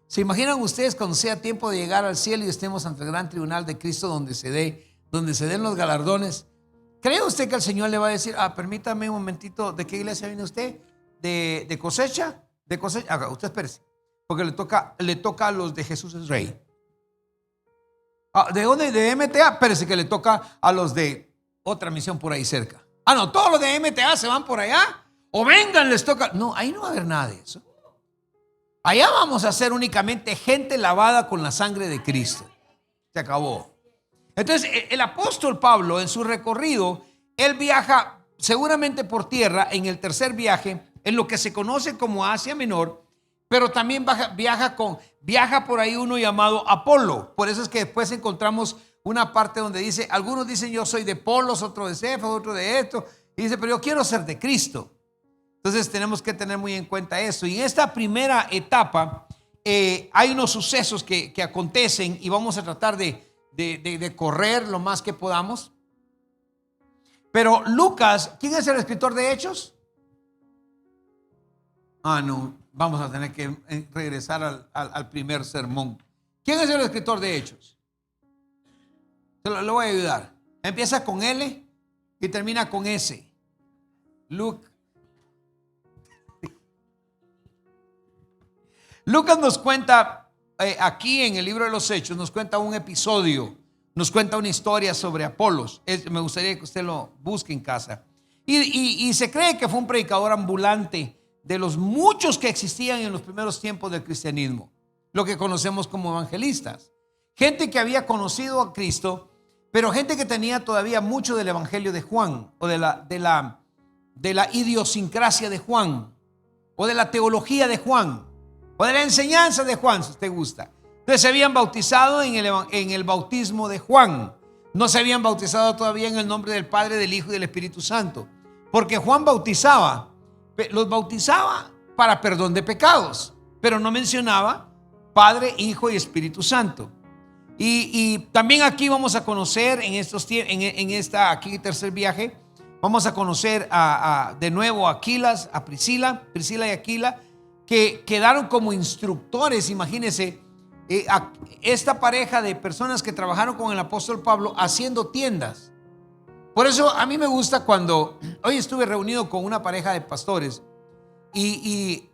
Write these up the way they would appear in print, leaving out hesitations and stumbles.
¿Se imaginan ustedes cuando sea tiempo de llegar al cielo y estemos ante el gran tribunal de Cristo donde se den los galardones? ¿Cree usted que el Señor le va a decir, permítame un momentito, ¿de qué iglesia viene usted? ¿De cosecha? ¿De cosecha? Usted espérese, porque le toca a los de Jesús es Rey. ¿De dónde? ¿De MTA? Espérese que le toca a los de otra misión por ahí cerca. No, todos los de MTA se van por allá. O vengan, les toca. No, ahí no va a haber nada de eso. Allá vamos a ser únicamente gente lavada con la sangre de Cristo. Se acabó. Entonces el apóstol Pablo en su recorrido, él viaja seguramente por tierra en el tercer viaje, en lo que se conoce como Asia Menor, pero también viaja por ahí uno llamado Apolo. Por eso es que después encontramos una parte donde dice, algunos dicen yo soy de Polos, otro de Cefas, otro de esto, y dice, pero yo quiero ser de Cristo. Entonces tenemos que tener muy en cuenta eso. Y en esta primera etapa hay unos sucesos que acontecen y vamos a tratar de correr lo más que podamos. Pero Lucas, ¿quién es el escritor de Hechos? No, vamos a tener que regresar al primer sermón. ¿Quién es el escritor de Hechos? Lo voy a ayudar. Empieza con L y termina con S. Lucas nos cuenta aquí en el libro de los Hechos, nos cuenta un episodio, nos cuenta una historia sobre Apolos. Me gustaría que usted lo busque en casa. Y se cree que fue un predicador ambulante de los muchos que existían en los primeros tiempos del cristianismo, lo que conocemos como evangelistas. Gente que había conocido a Cristo, pero gente que tenía todavía mucho del evangelio de Juan, o de la idiosincrasia de Juan, o de la teología de Juan, o de la enseñanza de Juan, si usted gusta. Entonces se habían bautizado en el bautismo de Juan. No se habían bautizado todavía en el nombre del Padre, del Hijo y del Espíritu Santo, porque Juan los bautizaba para perdón de pecados, pero no mencionaba Padre, Hijo y Espíritu Santo. Y también aquí vamos a conocer en esta aquí tercer viaje, vamos a conocer de nuevo a Aquilas, a Priscila y Aquila, que quedaron como instructores. Imagínense esta pareja de personas que trabajaron con el apóstol Pablo haciendo tiendas. Por eso a mí me gusta cuando hoy estuve reunido con una pareja de pastores y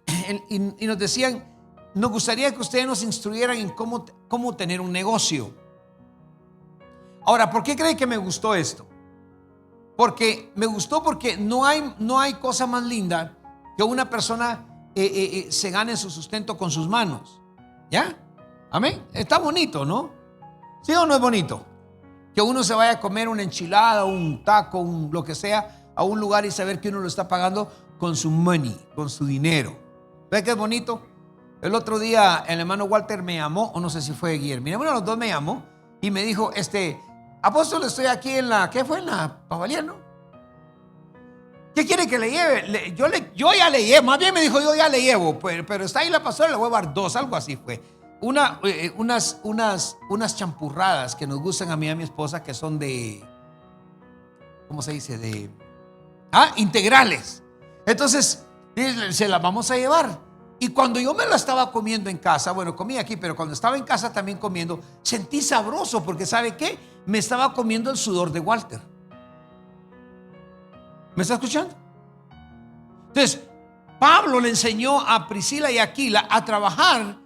nos decían, nos gustaría que ustedes nos instruyeran en cómo tener un negocio. Ahora, ¿por qué creen que me gustó esto? Porque me gustó porque no hay cosa más linda que una persona se gane su sustento con sus manos. ¿Ya? Amén. Está bonito, ¿no? ¿Sí o no es bonito? Que uno se vaya a comer una enchilada, un taco, lo que sea, a un lugar y saber que uno lo está pagando con su money, con su dinero. ¿Ve que es bonito? El otro día el hermano Walter me llamó, o no sé si fue Guillermo, uno de los dos me llamó y me dijo, apóstol, estoy aquí ¿qué fue? En la Pavalier, ¿no? ¿Qué quiere que le lleve? Yo ya le llevo, más bien me dijo, yo ya le llevo, pero está ahí la pastora, le voy a dar 2, algo así fue. Unas champurradas que nos gustan a mí y a mi esposa, que son ¿cómo se dice? Integrales. Entonces, se las vamos a llevar. Y cuando yo me la estaba comiendo en casa, bueno, comí aquí, pero cuando estaba en casa también comiendo, sentí sabroso, porque ¿sabe qué? Me estaba comiendo el sudor de Walter. ¿Me está escuchando? Entonces, Pablo le enseñó a Priscila y Aquila a trabajar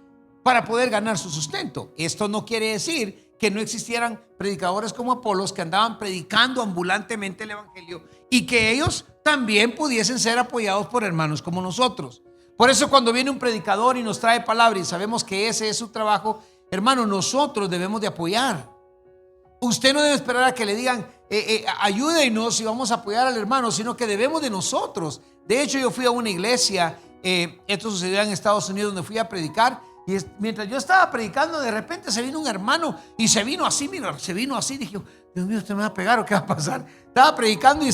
para poder ganar su sustento. Esto no quiere decir que no existieran predicadores como Apolos que andaban predicando ambulantemente el evangelio y que ellos también pudiesen ser apoyados por hermanos como nosotros. Por eso cuando viene un predicador y nos trae palabra y sabemos que ese es su trabajo, hermano, nosotros debemos de apoyar. Usted no debe esperar a que le digan ayúdenos y vamos a apoyar al hermano, sino que debemos de nosotros. De hecho, yo fui a una iglesia, esto sucedió en Estados Unidos, donde fui a predicar. Y mientras yo estaba predicando, de repente se vino un hermano y se vino así, mira, se vino así. Dije, Dios mío, ¿usted me va a pegar o qué va a pasar? Estaba predicando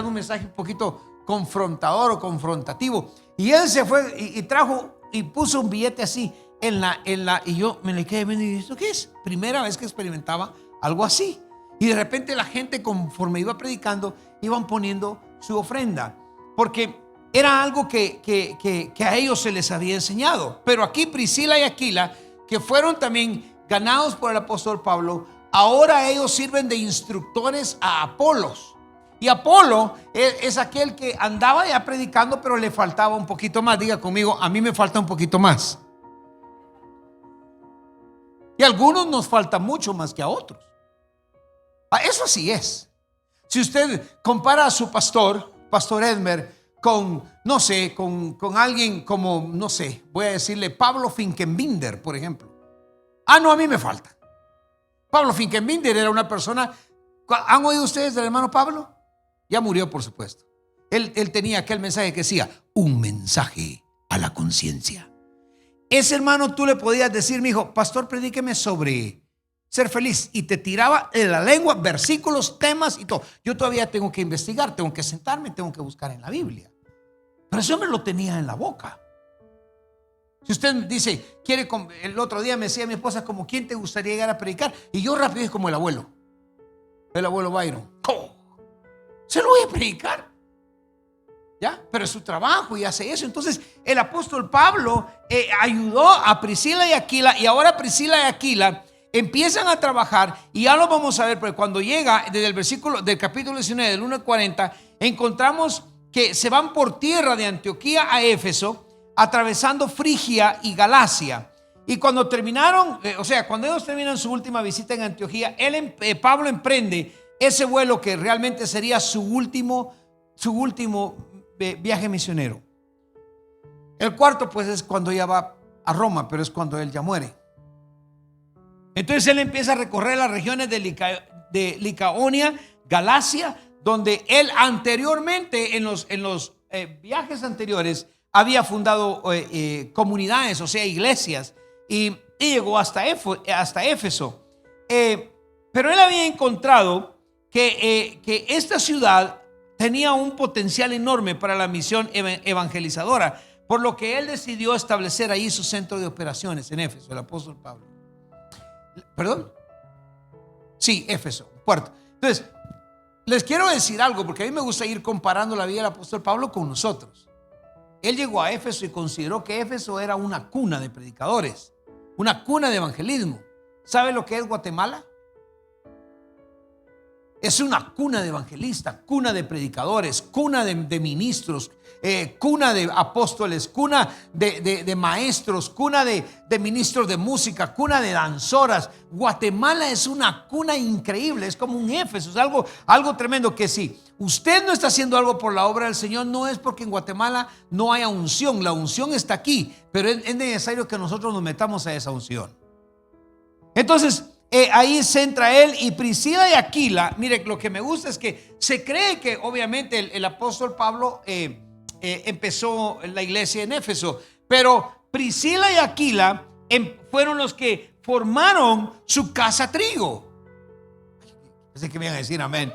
un mensaje un poquito confrontador o confrontativo. Y él se fue y trajo y puso un billete así y yo me le quedé viendo y dije, ¿esto qué es? Primera vez que experimentaba algo así. Y de repente la gente, conforme iba predicando, iban poniendo su ofrenda, porque era algo que a ellos se les había enseñado. Pero aquí Priscila y Aquila que fueron también ganados por el apóstol Pablo, ahora ellos sirven de instructores a Apolos. Y Apolo es aquel que andaba ya predicando, pero le faltaba un poquito más. Diga conmigo, a mí me falta un poquito más. Y a algunos nos falta mucho más que a otros. Eso sí es. Si usted compara a su Pastor Edmer, con, no sé, con alguien como, no sé, voy a decirle Pablo Finkenbinder, por ejemplo. No, a mí me falta. Pablo Finkenbinder era una persona. ¿Han oído ustedes del hermano Pablo? Ya murió, por supuesto. Él tenía aquel mensaje que decía, un mensaje a la conciencia. Ese hermano, tú le podías decir, mi hijo, pastor, predíqueme sobre ser feliz, y te tiraba en la lengua versículos, temas y todo. Yo todavía tengo que investigar, tengo que sentarme, tengo que buscar en la Biblia. Pero ese hombre lo tenía en la boca. Si usted dice, el otro día me decía mi esposa, como quién te gustaría llegar a predicar, y yo rápido es como el abuelo Byron. Se lo voy a predicar, ¿ya? Pero es su trabajo y hace eso. Entonces el apóstol Pablo ayudó a Priscila y Aquila, y ahora Priscila y Aquila empiezan a trabajar, y ya lo vamos a ver, porque cuando llega desde el versículo del capítulo 19 del 1 al 40, encontramos que se van por tierra de Antioquía a Éfeso, atravesando Frigia y Galacia. Y cuando terminaron, cuando ellos terminan su última visita en Antioquía, Pablo emprende ese vuelo que realmente sería su último viaje misionero. El cuarto, pues, es cuando ella va a Roma, pero es cuando él ya muere. Entonces él empieza a recorrer las regiones de Licaonia, Galacia, donde él anteriormente, en los viajes anteriores, había fundado comunidades, o sea, iglesias, y llegó hasta Éfeso. Pero él había encontrado que esta ciudad tenía un potencial enorme para la misión evangelizadora, por lo que él decidió establecer ahí su centro de operaciones en Éfeso, el apóstol Pablo. ¿Perdón? Sí, Éfeso, puerto. Entonces, les quiero decir algo, porque a mí me gusta ir comparando la vida del apóstol Pablo con nosotros. Él llegó a Éfeso y consideró que Éfeso era una cuna de predicadores, una cuna de evangelismo. ¿Sabe lo que es Guatemala? Es una cuna de evangelistas, cuna de predicadores, cuna de ministros, cuna de apóstoles, cuna de maestros, cuna de ministros de música, cuna de danzoras. Guatemala es una cuna increíble, es como un Éfeso, es algo tremendo. Que si usted no está haciendo algo por la obra del Señor, no es porque en Guatemala no haya unción. La unción está aquí, pero es necesario que nosotros nos metamos a esa unción. Entonces, ahí se entra él y Priscila y Aquila. Mire, lo que me gusta es que se cree que obviamente el apóstol Pablo empezó la iglesia en Éfeso, pero Priscila y Aquila fueron los que formaron su casa trigo. Pensé que me iban a decir amén.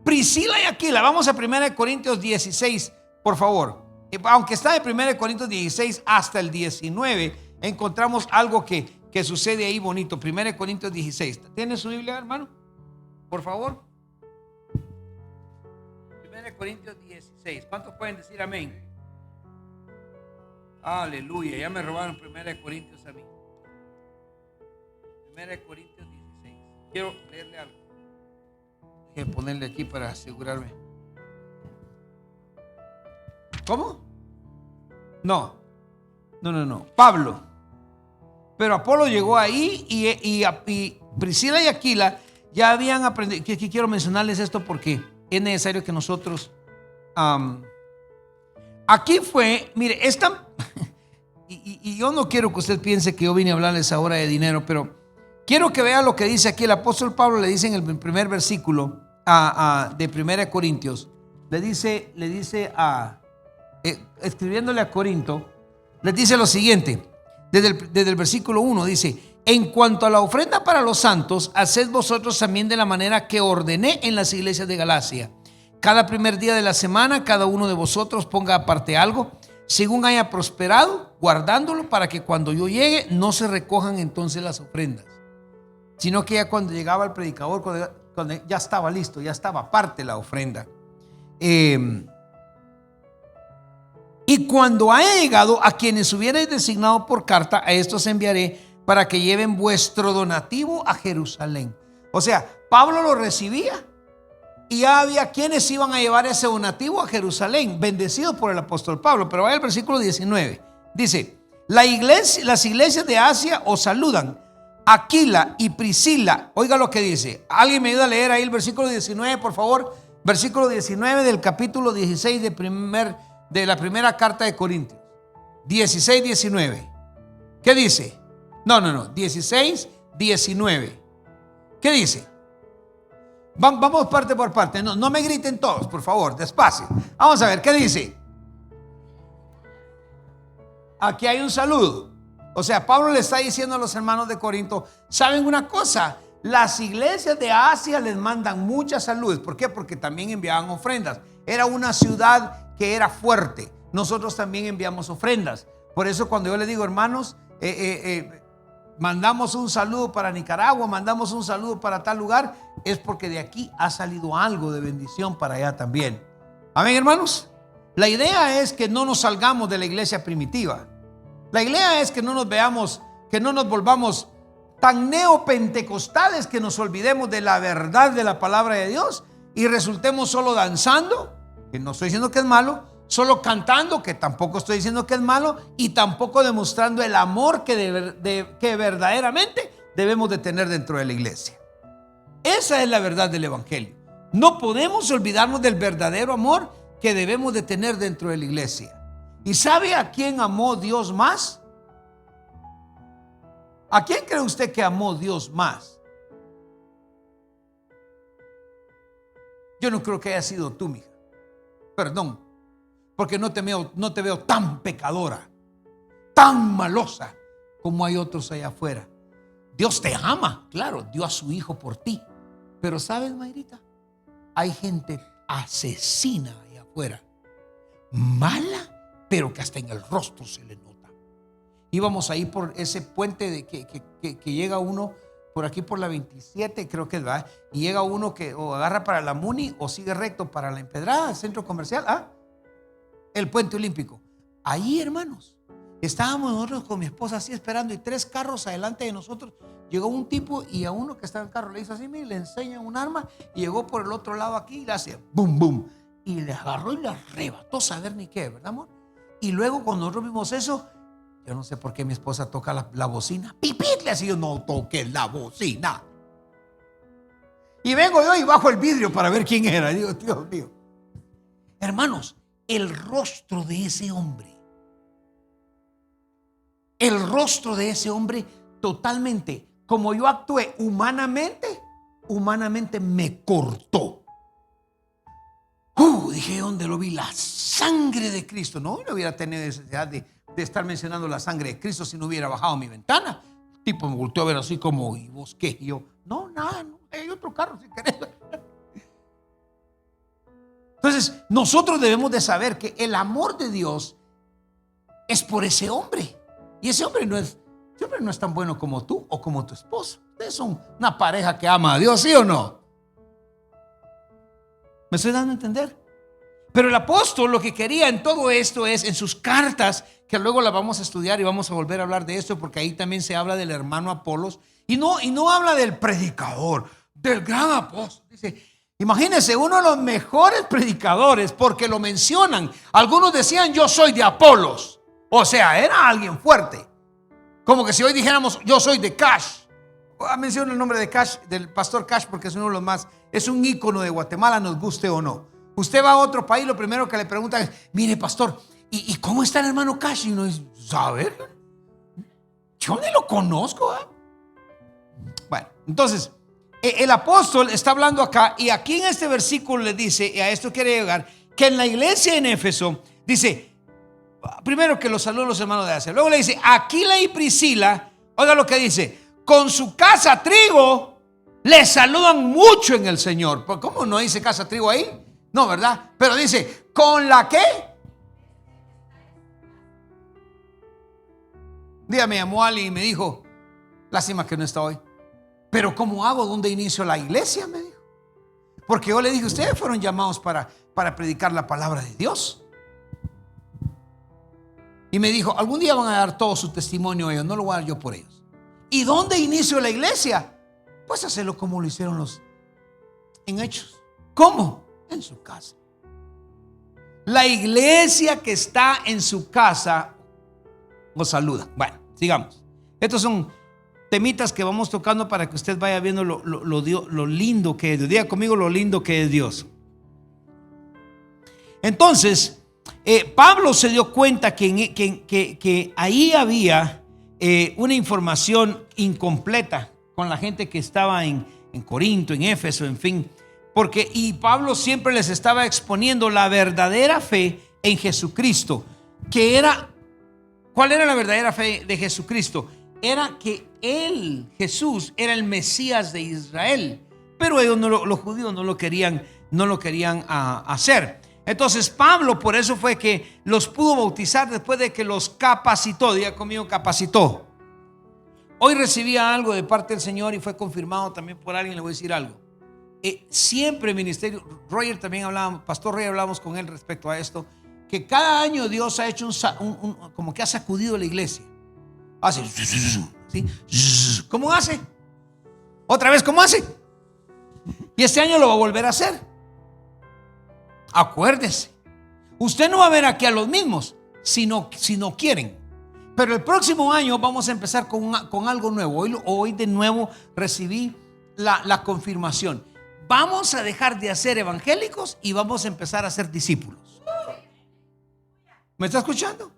Priscila y Aquila, vamos a 1 Corintios 16, por favor. Aunque está de 1 Corintios 16 hasta el 19, encontramos algo que sucede ahí bonito. 1 Corintios 16. ¿Tiene su Biblia, hermano? Por favor. 1 Corintios 16. ¿Cuántos pueden decir amén? Aleluya. Ya me robaron 1 Corintios a mí. 1 Corintios 16. Quiero leerle algo. Voy a ponerle aquí para asegurarme. ¿Cómo? No. Pablo. Pero Apolo llegó ahí y Priscila y Aquila ya habían aprendido. Que quiero mencionarles esto porque es necesario que nosotros aquí fue, mire, y yo no quiero que usted piense que yo vine a hablarles ahora de dinero, pero quiero que vea lo que dice aquí el apóstol Pablo. Le dice en el primer versículo de 1 Corintios, le dice escribiéndole a Corinto, les dice lo siguiente. Desde el versículo 1 dice: en cuanto a la ofrenda para los santos, haced vosotros también de la manera que ordené en las iglesias de Galacia. Cada primer día de la semana, cada uno de vosotros ponga aparte algo, según haya prosperado, guardándolo, para que cuando yo llegue no se recojan entonces las ofrendas, sino que ya cuando llegaba el predicador, cuando ya estaba listo, ya estaba aparte la ofrenda. Y cuando haya llegado, a quienes hubierais designado por carta, a estos enviaré para que lleven vuestro donativo a Jerusalén. O sea, Pablo lo recibía y ya había quienes iban a llevar ese donativo a Jerusalén, bendecidos por el apóstol Pablo. Pero vaya al versículo 19. Dice: las iglesias de Asia os saludan. Aquila y Priscila. Oiga lo que dice. ¿Alguien me ayuda a leer ahí el versículo 19, por favor? Versículo 19 del capítulo 16 de la primera carta de Corintios. 16, 19. ¿Qué dice? No, 16, 19. ¿Qué dice? Vamos parte por parte. No me griten todos, por favor, despacio. Vamos a ver, ¿qué dice? Aquí hay un saludo. O sea, Pablo le está diciendo a los hermanos de Corinto: ¿saben una cosa? Las iglesias de Asia les mandan muchas saludes. ¿Por qué? Porque también enviaban ofrendas. Era una ciudad que era fuerte. Nosotros también enviamos ofrendas. Por eso cuando yo les digo, hermanos, mandamos un saludo para Nicaragua, mandamos un saludo para tal lugar, es porque de aquí ha salido algo de bendición para allá también. Amén, hermanos. La idea es que no nos salgamos de la iglesia primitiva. La idea es que no nos veamos, que no nos volvamos tan neopentecostales que nos olvidemos de la verdad de la palabra de Dios y resultemos solo danzando, que no estoy diciendo que es malo, solo cantando, que tampoco estoy diciendo que es malo, y tampoco demostrando el amor que verdaderamente debemos de tener dentro de la iglesia. Esa es la verdad del evangelio. No podemos olvidarnos del verdadero amor que debemos de tener dentro de la iglesia. ¿Y sabe a quién amó Dios más? ¿A quién cree usted que amó Dios más? Yo no creo que haya sido tú, mija. Perdón, porque no te veo tan pecadora, tan malosa como hay otros allá afuera. Dios te ama, claro, dio a su hijo por ti. Pero ¿sabes, Mayrita? Hay gente asesina allá afuera, mala, pero que hasta en el rostro se le nota. Íbamos ahí por ese puente que llega uno por aquí por la 27, creo que es, ¿verdad? Y llega uno que o agarra para la Muni o sigue recto para la Empedrada, el centro comercial, el puente olímpico. Ahí, hermanos, estábamos nosotros con mi esposa así esperando, y 3 carros adelante de nosotros. Llegó un tipo y a uno que estaba en el carro le hizo así, mire, le enseña un arma, y llegó por el otro lado aquí y le hace boom, boom, y le agarró y le arrebató saber ni qué, ¿verdad, amor? Y luego cuando nosotros vimos eso, yo no sé por qué mi esposa toca la bocina. Pipit, le hacía: yo no toqué la bocina. Y vengo yo y bajo el vidrio para ver quién era. Y digo: Dios mío. Hermanos, el rostro de ese hombre totalmente, como yo actué humanamente me cortó. Dije: ¿dónde lo vi? La sangre de Cristo. No hubiera tenido necesidad de estar mencionando la sangre de Cristo si no hubiera bajado mi ventana. El tipo me volteó a ver así como: ¿y vos qué? Y yo: no, nada, no, hay otro carro si querés. Entonces nosotros debemos de saber que el amor de Dios es por ese hombre. Y ese hombre no es tan bueno como tú o como tu esposo. Ustedes son una pareja que ama a Dios, ¿sí o no? ¿Me estoy dando a entender? Pero el apóstol lo que quería en todo esto es, en sus cartas, que luego las vamos a estudiar y vamos a volver a hablar de esto, porque ahí también se habla del hermano Apolos, y no habla del predicador, del gran apóstol. Dice, imagínense, uno de los mejores predicadores, porque lo mencionan. Algunos decían: yo soy de Apolos. O sea, era alguien fuerte. Como que si hoy dijéramos: yo soy de Cash. Menciono el nombre de Cash, del pastor Cash, porque es uno de los más, es un ícono de Guatemala, nos guste o no. Usted va a otro país, lo primero que le preguntan es: mire, pastor, ¿y cómo está el hermano Cash? Y uno dice: ¿sabe? Yo ni lo conozco, ¿eh? Bueno, entonces el apóstol está hablando acá, y aquí en este versículo le dice, y a esto quiere llegar, que en la iglesia en Éfeso dice, primero que los saludos los hermanos de Asia, luego le dice: Aquila y Priscila, oiga lo que dice, con su casa trigo le saludan mucho en el Señor. ¿Cómo no dice casa trigo ahí? No, ¿verdad? Pero dice: ¿con la qué? Un día me llamó alguien y me dijo: lástima que no está hoy, pero ¿cómo hago? ¿Dónde inicio la iglesia? Me dijo. Porque yo le dije: ustedes fueron llamados para predicar la palabra de Dios. Y me dijo: algún día van a dar todo su testimonio ellos, no lo voy a dar yo por ellos. ¿Y dónde inició la iglesia? Pues hacerlo como lo hicieron los en Hechos. ¿Cómo? En su casa. La iglesia que está en su casa os saluda. Bueno, sigamos. Estos son temitas que vamos tocando para que usted vaya viendo lo lindo que es Dios. Diga conmigo lo lindo que es Dios. Entonces, Pablo se dio cuenta que ahí había una información incompleta con la gente que estaba en Corinto, en Éfeso, en fin. Y Pablo siempre les estaba exponiendo la verdadera fe en Jesucristo. ¿Cuál era la verdadera fe de Jesucristo? Era que él, Jesús, era el Mesías de Israel. Pero ellos, los judíos, no lo querían hacer. Entonces Pablo, por eso fue que los pudo bautizar después de que los capacitó. Diga conmigo, capacitó. Hoy recibía algo de parte del Señor y fue confirmado también por alguien. Le voy a decir algo. Siempre el ministerio, Roger también hablábamos, Pastor Roger, hablábamos con él respecto a esto, que cada año Dios ha hecho como que ha sacudido la iglesia. Hace, ¿sí? ¿Cómo hace? Otra vez, ¿cómo hace? Y este año lo va a volver a hacer. Acuérdese, usted no va a ver aquí a los mismos si no quieren. Pero el próximo año vamos a empezar con algo nuevo. Hoy de nuevo recibí la confirmación. Vamos a dejar de hacer evangélicos y vamos a empezar a hacer discípulos. ¿Me está escuchando?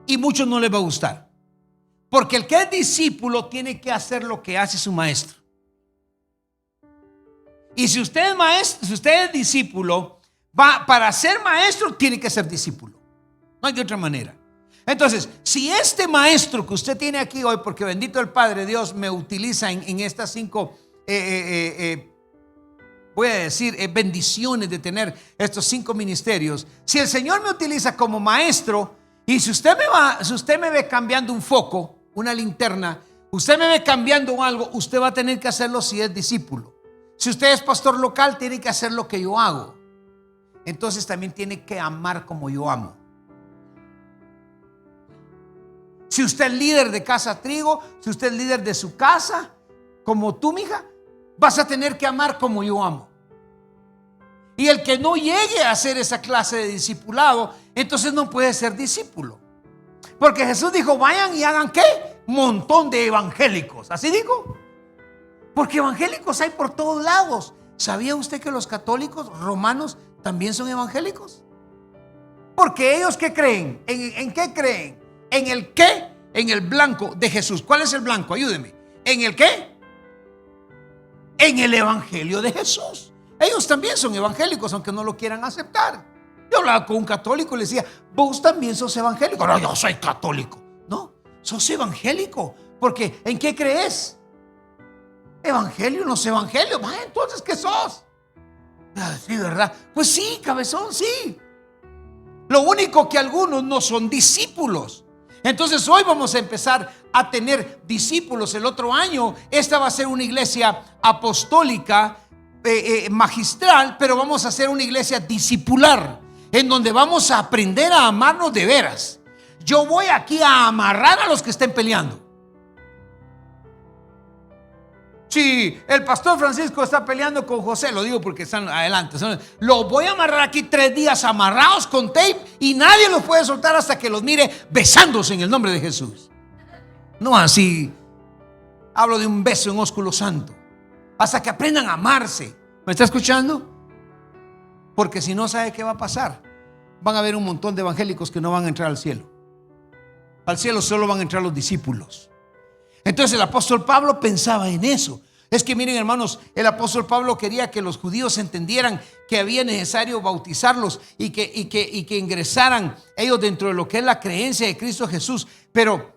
Y muchos no les va a gustar, porque el que es discípulo tiene que hacer lo que hace su maestro. Y si usted es maestro, si usted es discípulo, para ser maestro tiene que ser discípulo. No hay de otra manera. Entonces, si este maestro que usted tiene aquí hoy, porque bendito el Padre Dios me utiliza en estas 5 voy a decir bendiciones de tener estos 5 ministerios. Si el Señor me utiliza como maestro, y si usted me ve cambiando un foco, una linterna, usted me ve cambiando algo, usted va a tener que hacerlo si es discípulo. Si usted es pastor local, tiene que hacer lo que yo hago. Entonces también tiene que amar como yo amo. Si usted es líder de Casa Trigo, si usted es líder de su casa, como tú, mija, vas a tener que amar como yo amo. Y el que no llegue a hacer esa clase de discipulado, entonces no puede ser discípulo. Porque Jesús dijo, vayan y hagan ¿qué? Montón de evangélicos. ¿Así dijo? Porque evangélicos hay por todos lados. ¿Sabía usted que los católicos romanos también son evangélicos? Porque ellos ¿qué creen? ¿En qué creen? ¿En el qué? En el blanco de Jesús. ¿Cuál es el blanco? Ayúdeme. ¿En el qué? En el evangelio de Jesús. Ellos también son evangélicos, aunque no lo quieran aceptar. Yo hablaba con un católico y le decía, vos también sos evangélico. No, yo soy católico. No, sos evangélico. Porque ¿en qué crees? Evangelio, no es evangelio. Entonces, ¿qué sos? Sí, ¿verdad? Pues sí, cabezón, sí. Lo único que algunos no son discípulos. Entonces hoy vamos a empezar a tener discípulos. El otro año esta va a ser una iglesia apostólica, magistral, pero vamos a hacer una iglesia discipular, en donde vamos a aprender a amarnos de veras. Yo voy aquí a amarrar a los que estén peleando. Si el pastor Francisco está peleando con José, lo digo porque están adelante, lo voy a amarrar aquí 3 días amarrados con tape y nadie los puede soltar hasta que los mire besándose en el nombre de Jesús. No así, hablo de un beso en ósculo santo, hasta que aprendan a amarse. ¿Me está escuchando? Porque si no, ¿sabe qué va a pasar? Van a haber un montón de evangélicos que no van a entrar al cielo. Al cielo solo van a entrar los discípulos. Entonces el apóstol Pablo pensaba en eso. Es que miren, hermanos, el apóstol Pablo quería que los judíos entendieran que había necesario bautizarlos y que ingresaran ellos dentro de lo que es la creencia de Cristo Jesús. Pero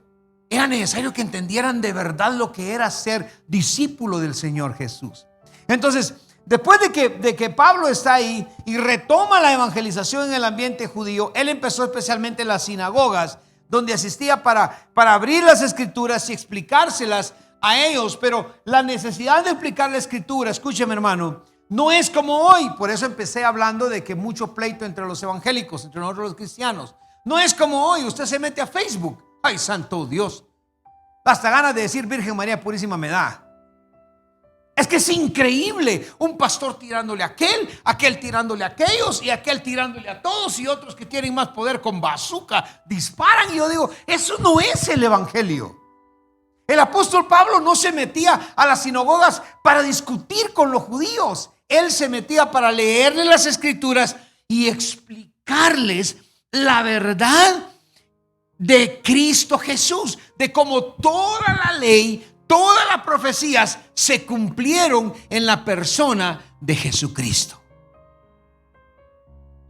era necesario que entendieran de verdad lo que era ser discípulo del Señor Jesús. Entonces, después de que Pablo está ahí y retoma la evangelización en el ambiente judío, él empezó especialmente en las sinagogas, donde asistía para abrir las escrituras y explicárselas a ellos. Pero la necesidad de explicar la escritura, escúcheme, hermano, no es como hoy. Por eso empecé hablando de que mucho pleito entre los evangélicos, entre nosotros los cristianos. No es como hoy. Usted se mete a Facebook. Ay, santo Dios, Hasta ganas de decir Virgen María Purísima me da. Es que es increíble, un pastor tirándole a aquel tirándole a aquellos y aquel tirándole a todos, y otros que tienen más poder con bazooka disparan. Y yo digo, eso no es el evangelio. El apóstol Pablo no se metía a las sinagogas para discutir con los judíos. Él se metía para leerles las escrituras y explicarles la verdad de Cristo Jesús, de cómo toda la ley, todas las profecías se cumplieron en la persona de Jesucristo.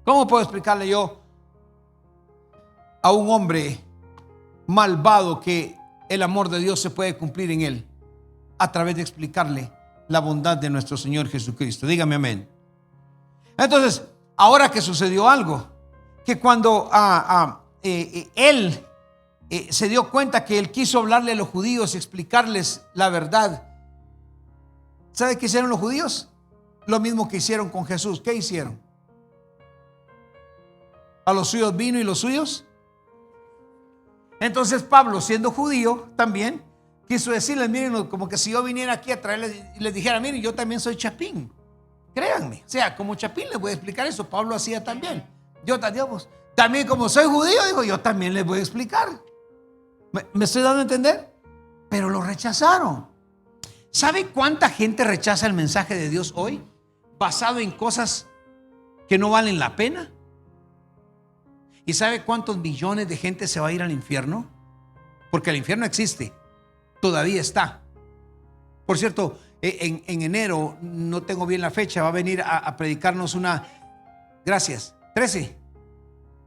¿Cómo puedo explicarle yo a un hombre malvado que el amor de Dios se puede cumplir en él? A través de explicarle la bondad de nuestro Señor Jesucristo. Dígame amén. Entonces, ahora que sucedió algo, que cuando él se dio cuenta que él quiso hablarle a los judíos y explicarles la verdad, ¿sabe qué hicieron los judíos? Lo mismo que hicieron con Jesús. ¿Qué hicieron? A los suyos vino y los suyos. Entonces Pablo, siendo judío también, quiso decirles, miren, como que si yo viniera aquí a traerles y les dijera, miren, yo también soy chapín. Créanme, o sea, como chapín les voy a explicar eso. Pablo hacía también. Yo también, como soy judío, digo, yo también les voy a explicar. ¿Me estoy dando a entender? Pero lo rechazaron. ¿Sabe cuánta gente rechaza el mensaje de Dios hoy? Basado en cosas que no valen la pena. ¿Y sabe cuántos millones de gente se va a ir al infierno? Porque el infierno existe, todavía está. Por cierto, en enero, no tengo bien la fecha, va a venir a predicarnos una, gracias, 13.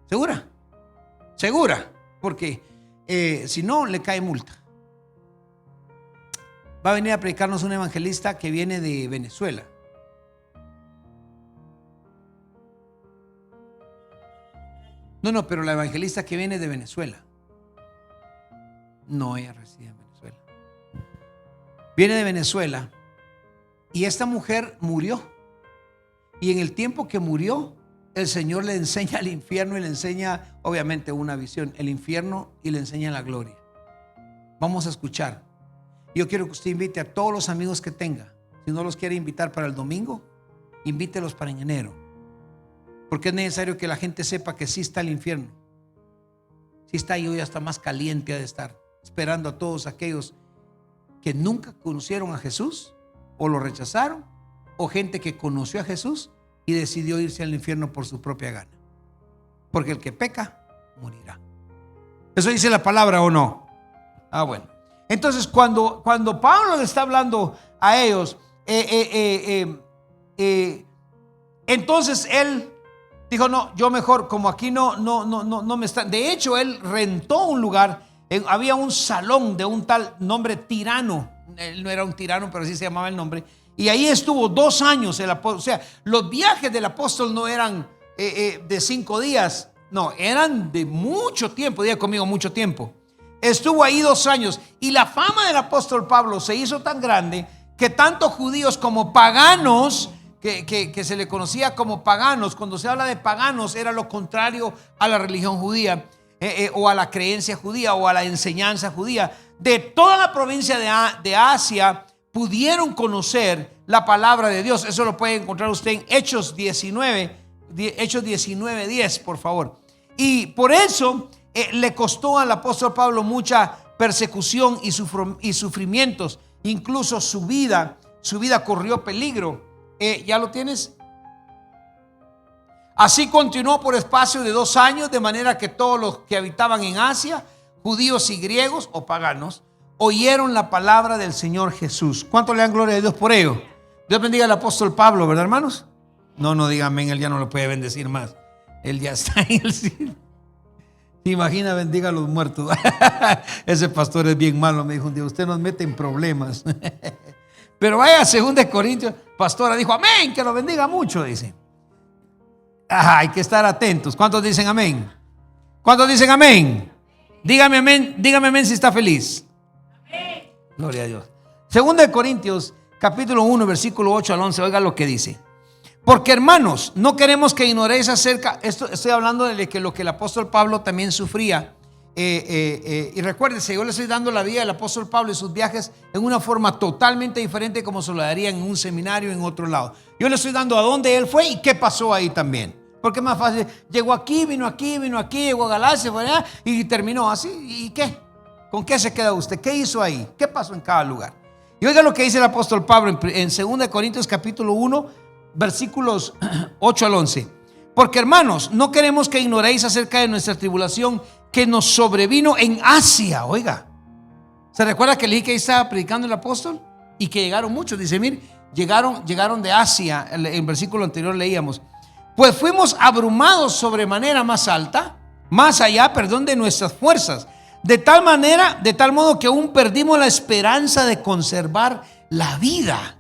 ¿Segura? Segura, porque si no, le cae multa. Va a venir a predicarnos un evangelista que viene de Venezuela. No, pero la evangelista que viene de Venezuela. No, ella reside en Venezuela. Viene de Venezuela y esta mujer murió. Y en el tiempo que murió, el Señor le enseña el infierno y le enseña, obviamente, una visión, el infierno, y le enseña la gloria. Vamos a escuchar. Yo quiero que usted invite a todos los amigos que tenga. Si no los quiere invitar para el domingo, invítelos para en enero. Porque es necesario que la gente sepa que sí está el infierno. Sí está, y hoy hasta más caliente ha de estar, esperando a todos aquellos que nunca conocieron a Jesús o lo rechazaron, o gente que conoció a Jesús y decidió irse al infierno por su propia gana. Porque el que peca, morirá. ¿Eso dice la palabra o no? Bueno. Entonces cuando Pablo le está hablando a ellos, entonces él dijo, no, yo mejor, como aquí no me están. De hecho, él rentó un lugar. Había un salón de un tal nombre Tirano. Él no era un tirano, pero así se llamaba el nombre. Y ahí estuvo 2 años el apóstol. O sea, los viajes del apóstol no eran de 5 días. No, eran de mucho tiempo. Diga conmigo, mucho tiempo. Estuvo ahí 2 años. Y la fama del apóstol Pablo se hizo tan grande que tanto judíos como paganos, que se le conocía como paganos. Cuando se habla de paganos, era lo contrario a la religión judía, o a la creencia judía, o a la enseñanza judía. De toda la provincia de Asia pudieron conocer la palabra de Dios. Eso lo puede encontrar usted en Hechos 19:10, por favor. Y por eso le costó al apóstol Pablo mucha persecución y sufrimientos. Incluso su vida corrió peligro. ¿Ya lo tienes? Así continuó por espacio de 2 años, de manera que todos los que habitaban en Asia, judíos y griegos o paganos, oyeron la palabra del Señor Jesús. ¿Cuánto le dan gloria a Dios por ello? Dios bendiga al apóstol Pablo, ¿verdad, hermanos? No digan amén, él ya no lo puede bendecir más. Él ya está en el cielo. Imagina, bendiga a los muertos. Ese pastor es bien malo, me dijo un día, usted nos mete en problemas. Pero vaya a 2 Corintios, pastora dijo, amén, que lo bendiga mucho, dice. Hay que estar atentos. ¿Cuántos dicen amén? ¿Cuántos dicen amén? Dígame amén si está feliz. Amén. Gloria a Dios. 2 Corintios, capítulo 1, versículo 8 al 11, oiga lo que dice. Porque, hermanos, no queremos que ignoréis acerca, esto estoy hablando de que lo que el apóstol Pablo también sufría y recuérdese, yo le estoy dando la vida del apóstol Pablo y sus viajes en una forma totalmente diferente como se lo daría en un seminario en otro lado. Yo le estoy dando a dónde él fue y qué pasó ahí también. Porque es más fácil, llegó aquí, vino aquí, llegó a Galacia, fue allá, y terminó así. ¿Y qué? ¿Con qué se queda usted? ¿Qué hizo ahí? ¿Qué pasó en cada lugar? Y oiga lo que dice el apóstol Pablo en 2 Corintios capítulo 1, versículos 8 al 11. Porque hermanos, no queremos que ignoréis acerca de nuestra tribulación que nos sobrevino en Asia. Oiga, ¿se recuerda que leí que ahí estaba predicando el apóstol? Y que llegaron muchos, dice, mire, llegaron de Asia. En el versículo anterior leíamos: pues fuimos abrumados sobremanera más allá, de nuestras fuerzas, de tal modo que aún perdimos la esperanza de conservar la vida.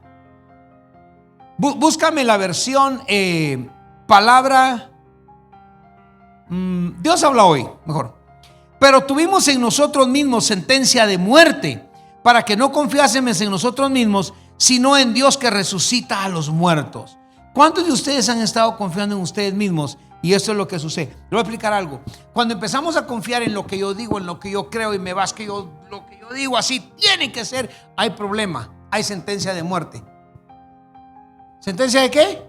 Búscame la versión palabra Dios habla hoy, mejor. Pero tuvimos en nosotros mismos sentencia de muerte, para que no confiásemos en nosotros mismos, sino en Dios que resucita a los muertos. ¿Cuántos de ustedes han estado confiando en ustedes mismos? Y esto es lo que sucede. Le voy a explicar algo. Cuando empezamos a confiar en lo que yo digo, en lo que yo creo, y me vas que lo que yo digo así tiene que ser, hay problema, hay sentencia de muerte. ¿Sentencia de qué?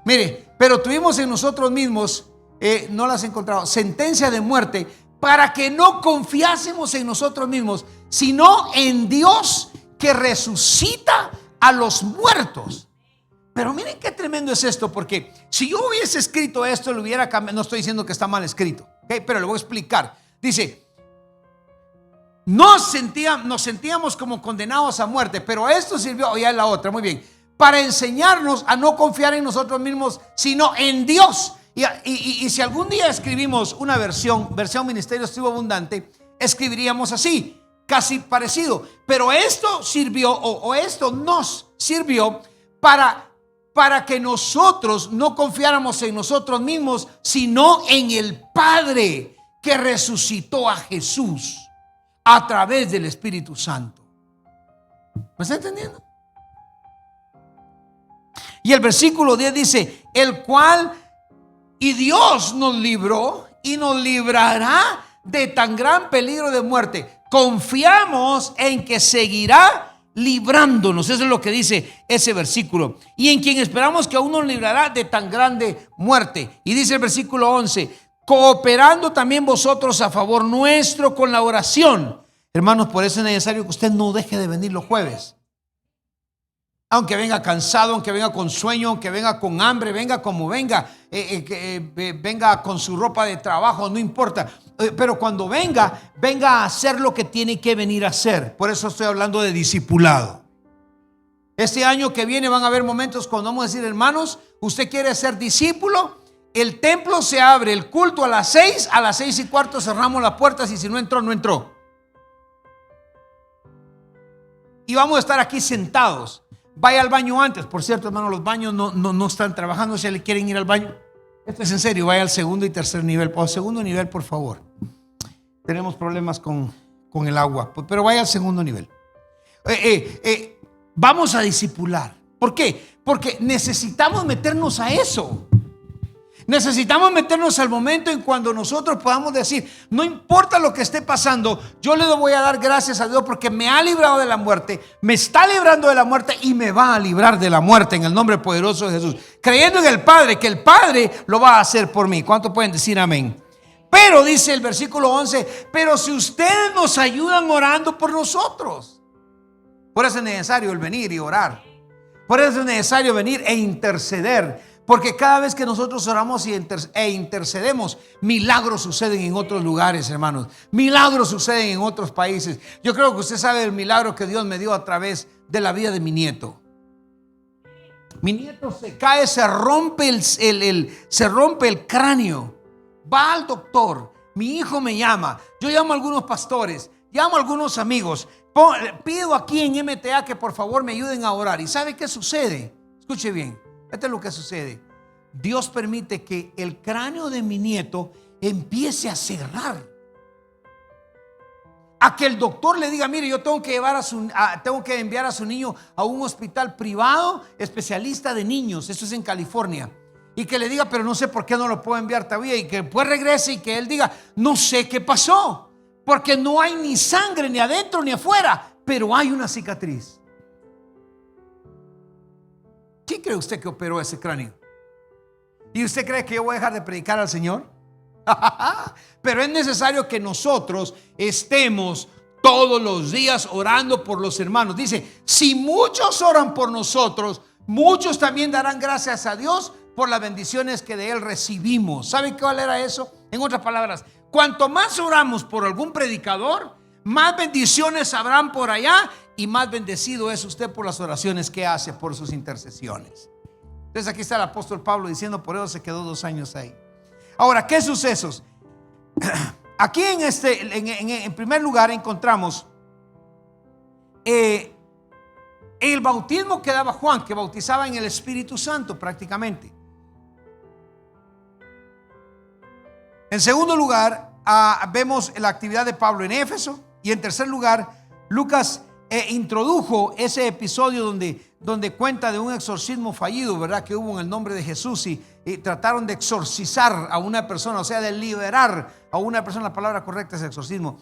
Mire, pero tuvimos en nosotros mismos, no las he encontrado, sentencia de muerte, para que no confiásemos en nosotros mismos, sino en Dios que resucita a los muertos. Pero miren qué tremendo es esto, porque si yo hubiese escrito esto, lo hubiera cambiado. No estoy diciendo que está mal escrito, ¿okay? Pero lo voy a explicar. Dice: nos sentíamos como condenados a muerte, pero esto sirvió, ya es la otra, muy bien, para enseñarnos a no confiar en nosotros mismos, sino en Dios. Y si algún día escribimos una versión Ministerio Estuvo Abundante, escribiríamos así, casi parecido. Pero esto sirvió, o esto nos sirvió para que nosotros no confiáramos en nosotros mismos, sino en el Padre que resucitó a Jesús a través del Espíritu Santo. ¿Me está entendiendo? Y el versículo 10 dice: el cual y Dios nos libró y nos librará de tan gran peligro de muerte. Confiamos en que seguirá librándonos. Eso es lo que dice ese versículo. Y en quien esperamos que aún nos librará de tan grande muerte. Y dice el versículo 11: cooperando también vosotros a favor nuestro con la oración. Hermanos, por eso es necesario que usted no deje de venir los jueves. Aunque venga cansado, aunque venga con sueño, aunque venga con hambre, venga como venga, venga con su ropa de trabajo, no importa. Pero cuando venga a hacer lo que tiene que venir a hacer. Por eso estoy hablando de discipulado. Este año que viene van a haber momentos cuando vamos a decir: hermanos, usted quiere ser discípulo, el templo se abre, el culto a las 6:15 cerramos las puertas, y si no entró, no entró. Y vamos a estar aquí sentados. Vaya al baño antes. Por cierto, hermano, los baños no están trabajando. Si le quieren ir al baño, esto es en serio, vaya al segundo y tercer nivel. Por segundo nivel, por favor. Tenemos problemas con el agua, pero vaya al segundo nivel. Vamos a discipular. ¿Por qué? Porque necesitamos meternos a eso. Necesitamos meternos al momento en cuando nosotros podamos decir: no importa lo que esté pasando, yo le voy a dar gracias a Dios porque me ha librado de la muerte, me está librando de la muerte y me va a librar de la muerte en el nombre poderoso de Jesús, creyendo en el Padre, que el Padre lo va a hacer por mí. ¿Cuántos pueden decir amén? Pero dice el versículo 11: pero si ustedes nos ayudan orando por nosotros. Por eso es necesario el venir y orar. Por eso es necesario venir e interceder. Porque cada vez que nosotros oramos e intercedemos, milagros suceden en otros lugares, hermanos. Milagros suceden en otros países. Yo creo que usted sabe el milagro que Dios me dio a través de la vida de mi nieto. Mi nieto se cae, se rompe el cráneo. Va al doctor. Mi hijo me llama. Yo llamo a algunos pastores, llamo a algunos amigos. Pido aquí en MTA que por favor me ayuden a orar. ¿Y sabe qué sucede? Escuche bien. Esto es lo que sucede. Dios permite que el cráneo de mi nieto empiece a cerrar. A que el doctor le diga: mire, yo tengo que enviar a su niño a un hospital privado especialista de niños. Eso es en California. y que le diga, pero no sé por qué no lo puedo enviar todavía, y que después regrese y que él diga, no sé qué pasó, porque no hay ni sangre ni adentro ni afuera, pero hay una cicatriz. ¿Quién cree usted que operó ese cráneo? ¿Y usted cree que yo voy a dejar de predicar al Señor? Pero es necesario que nosotros estemos todos los días orando por los hermanos. Dice, si muchos oran por nosotros, muchos también darán gracias a Dios por las bendiciones que de Él recibimos. ¿Saben cuál era eso? En otras palabras, cuanto más oramos por algún predicador, más bendiciones habrán por allá y más bendecido es usted por las oraciones que hace, por sus intercesiones. Entonces aquí está el apóstol Pablo diciendo, por eso se quedó 2 años ahí. Ahora, ¿qué sucesos? Aquí en primer lugar encontramos el bautismo que daba Juan, que bautizaba en el Espíritu Santo prácticamente. En segundo lugar, vemos la actividad de Pablo en Éfeso. Y en tercer lugar, Lucas introdujo ese episodio donde cuenta de un exorcismo fallido, ¿verdad? Que hubo en el nombre de Jesús y trataron de exorcizar a una persona, o sea, de liberar a una persona. La palabra correcta es exorcismo.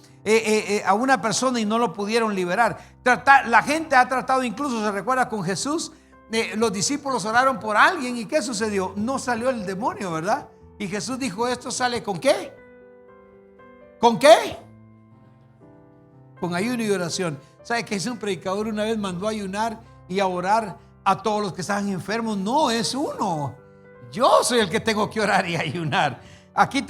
A una persona y no lo pudieron liberar. La gente ha tratado, incluso se recuerda con Jesús, los discípulos oraron por alguien y ¿qué sucedió? No salió el demonio, ¿verdad? Y Jesús dijo, ¿esto sale con qué? ¿Con qué? Con ayuno y oración. ¿Sabe que un predicador una vez mandó a ayunar y a orar a todos los que estaban enfermos? No, es uno. Yo soy el que tengo que orar y ayunar. Aquí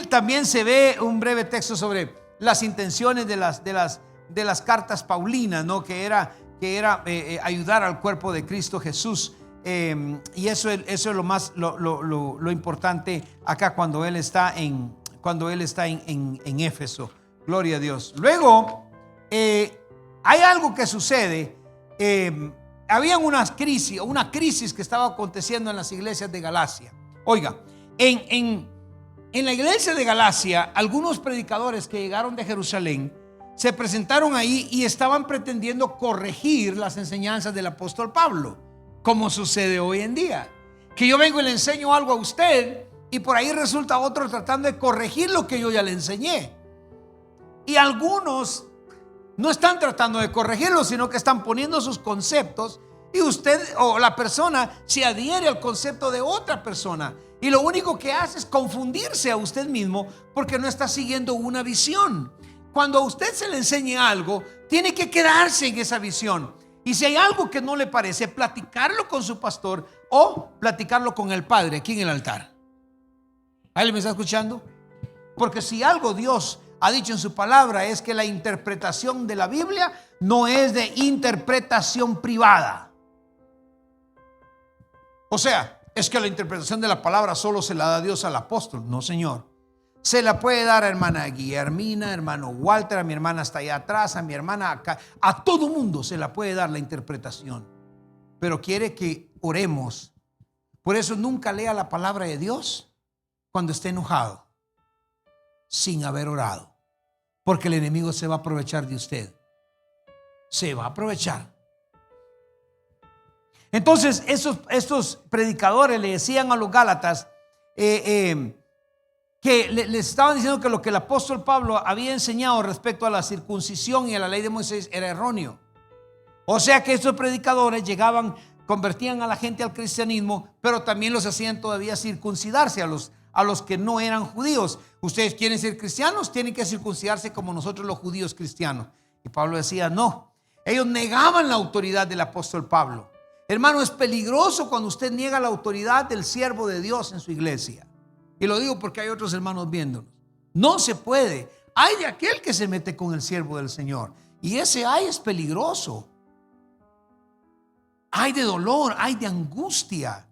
también se ve un breve texto sobre las intenciones de las cartas paulinas, ¿no? Que era ayudar al cuerpo de Cristo Jesús. Y eso es lo importante acá cuando él está en Éfeso. Gloria a Dios. Luego hay algo que sucede. Había una crisis que estaba aconteciendo en las iglesias de Galacia. Oiga, en la iglesia de Galacia, algunos predicadores que llegaron de Jerusalén se presentaron ahí y estaban pretendiendo corregir las enseñanzas del apóstol Pablo, como sucede hoy en día. Que yo vengo y le enseño algo a usted y por ahí resulta otro tratando de corregir lo que yo ya le enseñé. Y algunos no están tratando de corregirlo, sino que están poniendo sus conceptos y usted o la persona se adhiere al concepto de otra persona. Y lo único que hace es confundirse a usted mismo porque no está siguiendo una visión. Cuando a usted se le enseñe algo, tiene que quedarse en esa visión. Y si hay algo que no le parece, platicarlo con su pastor o platicarlo con el padre aquí en el altar. ¿Alguien me está escuchando? Porque si algo Dios ha dicho en su palabra es que la interpretación de la Biblia no es de interpretación privada. O sea, es que la interpretación de la palabra solo se la da Dios al apóstol. No, señor. Se la puede dar a hermana Guillermina, hermano Walter, a mi hermana hasta allá atrás, a mi hermana acá. A todo mundo se la puede dar la interpretación. Pero quiere que oremos. Por eso nunca lea la palabra de Dios cuando esté enojado, sin haber orado. Porque el enemigo se va a aprovechar de usted. Se va a aprovechar. Entonces estos predicadores le decían a los Gálatas que les estaban diciendo que lo que el apóstol Pablo había enseñado respecto a la circuncisión y a la ley de Moisés era erróneo. O sea que estos predicadores llegaban, convertían a la gente al cristianismo, pero también los hacían todavía circuncidarse a los que no eran judíos. Ustedes quieren ser cristianos, tienen que circuncidarse como nosotros los judíos cristianos. Y Pablo decía no. Ellos negaban la autoridad del apóstol Pablo. Hermano, es peligroso cuando usted niega la autoridad del siervo de Dios en su iglesia. Y lo digo porque hay otros hermanos viéndonos. No se puede. Hay de aquel que se mete con el siervo del Señor. Y ese ay es peligroso. Hay de dolor, hay de angustia.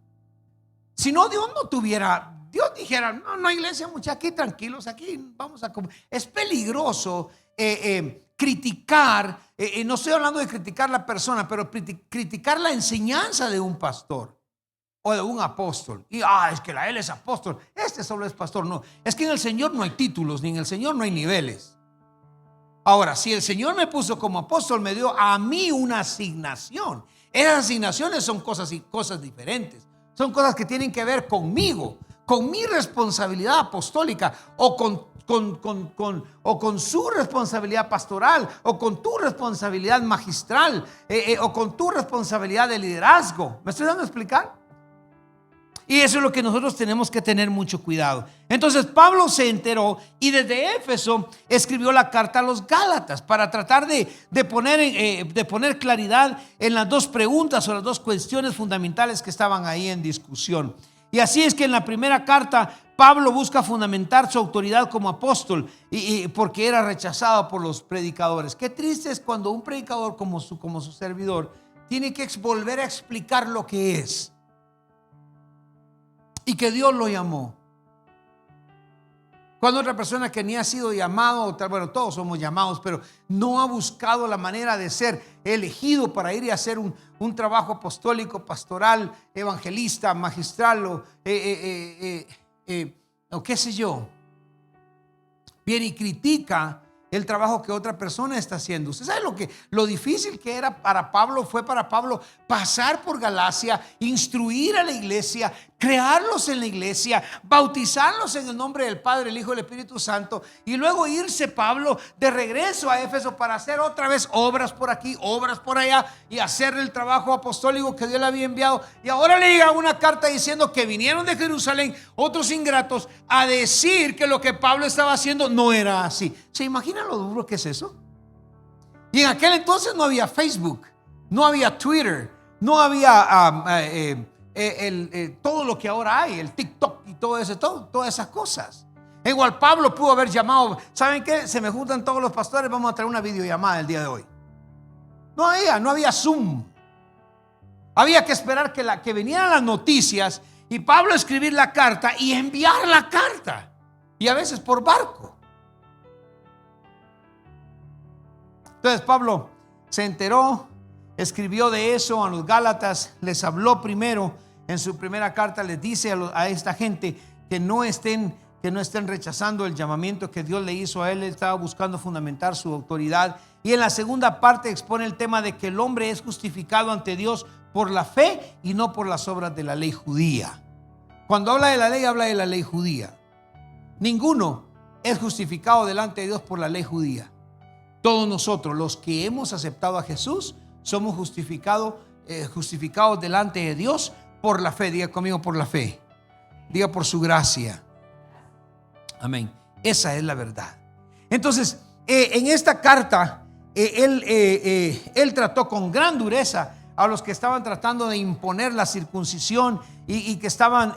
Si no, Dios no tuviera... Dios dijera, no iglesia, muchachos, aquí tranquilos, aquí vamos a comer. Es peligroso criticar, no estoy hablando de criticar la persona, pero criticar la enseñanza de un pastor o de un apóstol. Y es que él es apóstol, este solo es pastor. No, es que en el Señor no hay títulos, ni en el Señor no hay niveles. Ahora, si el Señor me puso como apóstol, me dio a mí una asignación. Esas asignaciones son cosas diferentes. son cosas que tienen que ver conmigo, con mi responsabilidad apostólica o con su responsabilidad pastoral o con tu responsabilidad magistral o con tu responsabilidad de liderazgo. ¿Me estoy dando a explicar? Y eso es lo que nosotros tenemos que tener mucho cuidado. Entonces Pablo se enteró y desde Éfeso escribió la carta a los Gálatas para tratar de poner claridad en las dos preguntas o las dos cuestiones fundamentales que estaban ahí en discusión. Y así es que en la primera carta Pablo busca fundamentar su autoridad como apóstol y porque era rechazado por los predicadores. Qué triste es cuando un predicador como su servidor tiene que volver a explicar lo que es y que Dios lo llamó. Cuando otra persona que ni ha sido llamado, bueno, todos somos llamados, pero no ha buscado la manera de ser elegido para ir y hacer un trabajo apostólico, pastoral, evangelista, magistral o qué sé yo, viene y critica el trabajo que otra persona está haciendo. ¿Usted sabe lo difícil que era para Pablo? Fue para Pablo pasar por Galacia, instruir a la iglesia, crearlos en la iglesia, bautizarlos en el nombre del Padre, el Hijo y el Espíritu Santo, y luego irse Pablo de regreso a Éfeso para hacer otra vez obras por aquí, obras por allá, y hacer el trabajo apostólico que Dios le había enviado. Y ahora le llega una carta diciendo que vinieron de Jerusalén otros ingratos a decir que lo que Pablo estaba haciendo no era así. ¿Se imaginan lo duro que es eso? Y en aquel entonces no había Facebook, no había Twitter, no había todo lo que ahora hay, el TikTok y todo eso, todas esas cosas. Igual Pablo pudo haber llamado, ¿saben qué? Se me juntan todos los pastores, vamos a traer una videollamada el día de hoy. No había Zoom. Había que esperar que vinieran las noticias y Pablo escribir la carta y enviar la carta, y a veces por barco. Entonces Pablo se enteró, escribió de eso a los Gálatas, les habló primero en su primera carta, les dice a esta gente que no estén rechazando el llamamiento que Dios le hizo a él. Él estaba buscando fundamentar su autoridad. Y en la segunda parte expone el tema de que el hombre es justificado ante Dios por la fe y no por las obras de la ley judía. Cuando habla de la ley judía. Ninguno es justificado delante de Dios por la ley judía. Todos nosotros, los que hemos aceptado a Jesús, somos justificados delante de Dios por la fe. Diga conmigo, por la fe. Diga, por su gracia. Amén. Esa es la verdad. Entonces, en esta carta, él trató con gran dureza a los que estaban tratando de imponer la circuncisión y que estaban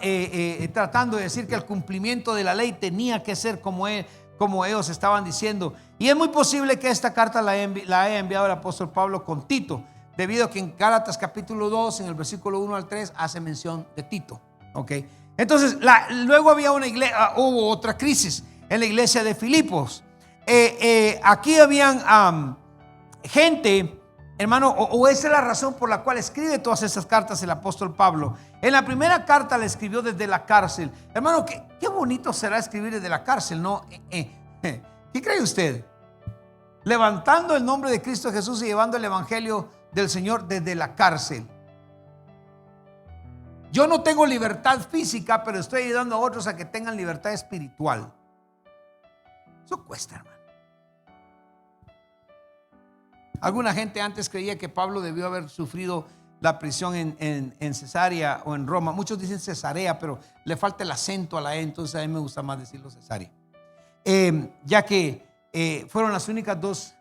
tratando de decir que el cumplimiento de la ley tenía que ser como ellos estaban diciendo. Y es muy posible que esta carta la haya enviado el apóstol Pablo con Tito, debido a que en Gálatas capítulo 2, en el versículo 1 al 3, hace mención de Tito. ¿Okay? Entonces, luego había hubo otra crisis en la iglesia de Filipos. Aquí habían gente, hermano, o esa es la razón por la cual escribe todas esas cartas el apóstol Pablo. En la primera carta la escribió desde la cárcel. Hermano, qué bonito será escribir desde la cárcel, ¿no? ¿Qué cree usted? Levantando el nombre de Cristo Jesús y llevando el evangelio del Señor desde la cárcel. Yo no tengo libertad física, pero estoy ayudando a otros a que tengan libertad espiritual. Eso cuesta, hermano. Alguna gente antes creía que Pablo debió haber sufrido la prisión en Cesarea o en Roma. Muchos dicen Cesarea, pero le falta el acento a la E, entonces a mí me gusta más decirlo Cesarea. Ya que fueron las únicas dos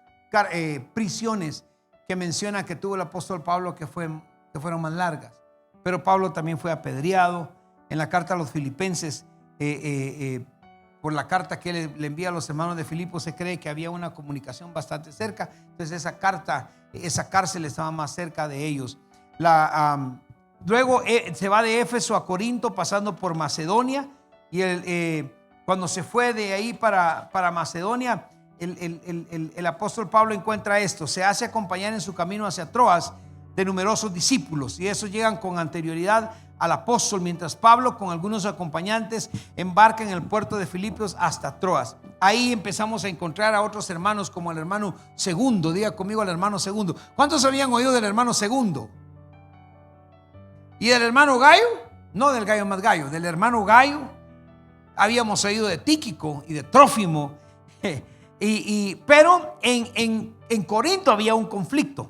prisiones que menciona que tuvo el apóstol Pablo que fueron más largas. Pero Pablo también fue apedreado. En la carta a los filipenses, por la carta que le envía a los hermanos de Filipos, se cree que había una comunicación bastante cerca. Entonces esa cárcel estaba más cerca de ellos. Luego se va de Éfeso a Corinto, pasando por Macedonia. Y cuando se fue de ahí para Macedonia, el apóstol Pablo encuentra esto: se hace acompañar en su camino hacia Troas de numerosos discípulos, y esos llegan con anterioridad al apóstol, mientras Pablo con algunos acompañantes embarca en el puerto de Filipos hasta Troas. Ahí empezamos a encontrar a otros hermanos como el hermano Segundo. Diga conmigo, al hermano Segundo. ¿Cuántos habían oído del hermano Segundo? ¿Y del hermano Gayo? no del Gallo más Gallo, del hermano Gallo. Habíamos oído de Tíquico y de Trófimo, pero en Corinto había un conflicto.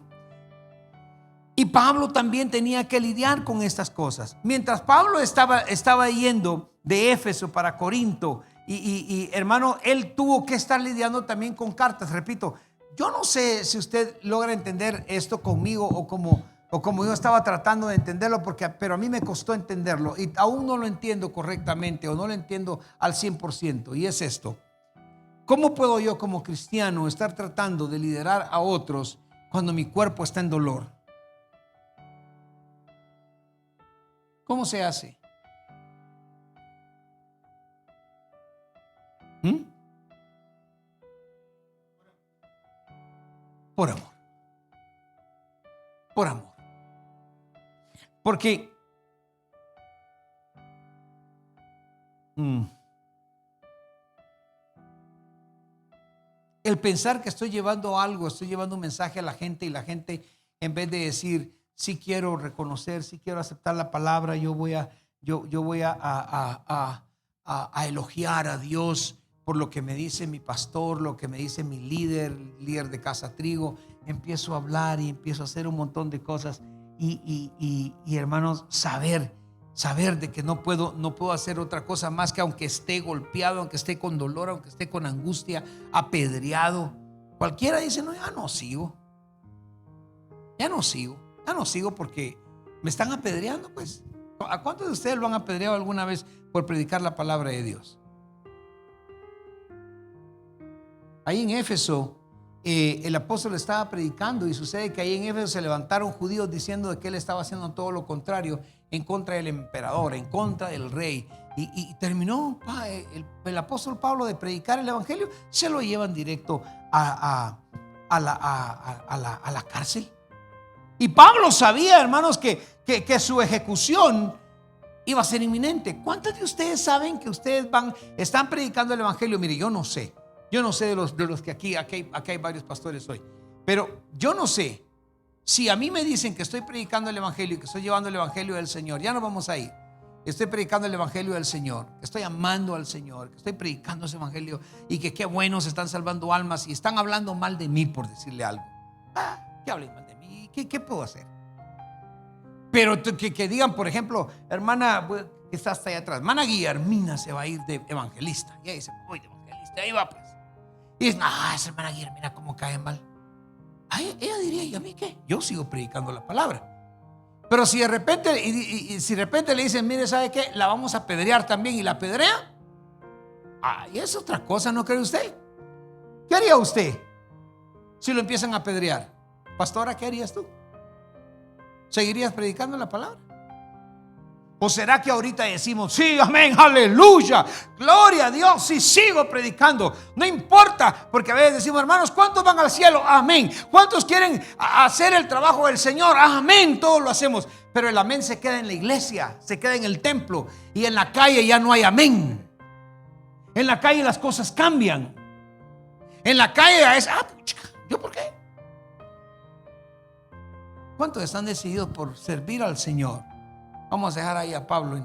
Y Pablo también tenía que lidiar con estas cosas. Mientras Pablo estaba yendo de Éfeso para Corinto, y hermano, él tuvo que estar lidiando también con cartas. Repito, yo no sé si usted logra entender esto conmigo o como yo estaba tratando de entenderlo, pero a mí me costó entenderlo y aún no lo entiendo correctamente o no lo entiendo al 100%. Y es esto: ¿cómo puedo yo como cristiano estar tratando de liderar a otros cuando mi cuerpo está en dolor? ¿Cómo se hace? Por amor. Por amor. Porque el pensar que estoy llevando algo, estoy llevando un mensaje a la gente, y la gente, en vez de decir sí quiero reconocer, sí quiero aceptar la palabra, yo voy a elogiar a Dios por lo que me dice mi pastor, lo que me dice mi líder de Casa Trigo. Empiezo a hablar y empiezo a hacer un montón de cosas y hermanos, saber de que no puedo hacer otra cosa más que, aunque esté golpeado, aunque esté con dolor, aunque esté con angustia, apedreado. Cualquiera dice, no, ya no sigo porque me están apedreando. Pues, ¿a cuántos de ustedes lo han apedreado alguna vez por predicar la palabra de Dios? Ahí en Éfeso, el apóstol estaba predicando, y sucede que ahí en Éfeso se levantaron judíos diciendo de que él estaba haciendo todo lo contrario, en contra del emperador, en contra del rey. Y terminó el apóstol Pablo de predicar el evangelio, se lo llevan directo a la cárcel. Y Pablo sabía, hermanos, que su ejecución iba a ser inminente. ¿Cuántos de ustedes saben que ustedes están predicando el evangelio? Mire, yo no sé de los que aquí hay varios pastores hoy, pero yo no sé si a mí me dicen que estoy predicando el evangelio y que estoy llevando el evangelio del Señor. Ya no vamos ahí. Estoy predicando el evangelio del Señor, que estoy amando al Señor, que estoy predicando ese evangelio, y que qué bueno, se están salvando almas, y están hablando mal de mí, por decirle algo. Que hablen mal de mí, ¿qué puedo hacer? Pero que digan, por ejemplo, hermana que está hasta allá atrás, hermana Guillermina se va a ir de evangelista, y ahí se voy de evangelista, ahí va pues. Y dicen, esa hermana Guillermina cómo cae mal. Ella diría, ¿y a mí qué? Yo sigo predicando la palabra. Pero si de repente si de repente le dicen, mire, ¿sabe qué? La vamos a apedrear también, y la apedrea, y es otra cosa, ¿no cree usted? ¿Qué haría usted si lo empiezan a apedrear? Pastora, ¿qué harías tú? ¿Seguirías predicando la palabra? ¿O será que ahorita decimos, sí, amén, aleluya, gloria a Dios, sí, sigo predicando, no importa? Porque a veces decimos, hermanos, ¿cuántos van al cielo? Amén. ¿Cuántos quieren hacer el trabajo del Señor? Amén, todos lo hacemos. Pero el amén se queda en la iglesia, se queda en el templo, y en la calle ya no hay amén. En la calle las cosas cambian. En la calle es, ¿yo por qué? ¿Cuántos están decididos por servir al Señor? Vamos a dejar ahí a Pablo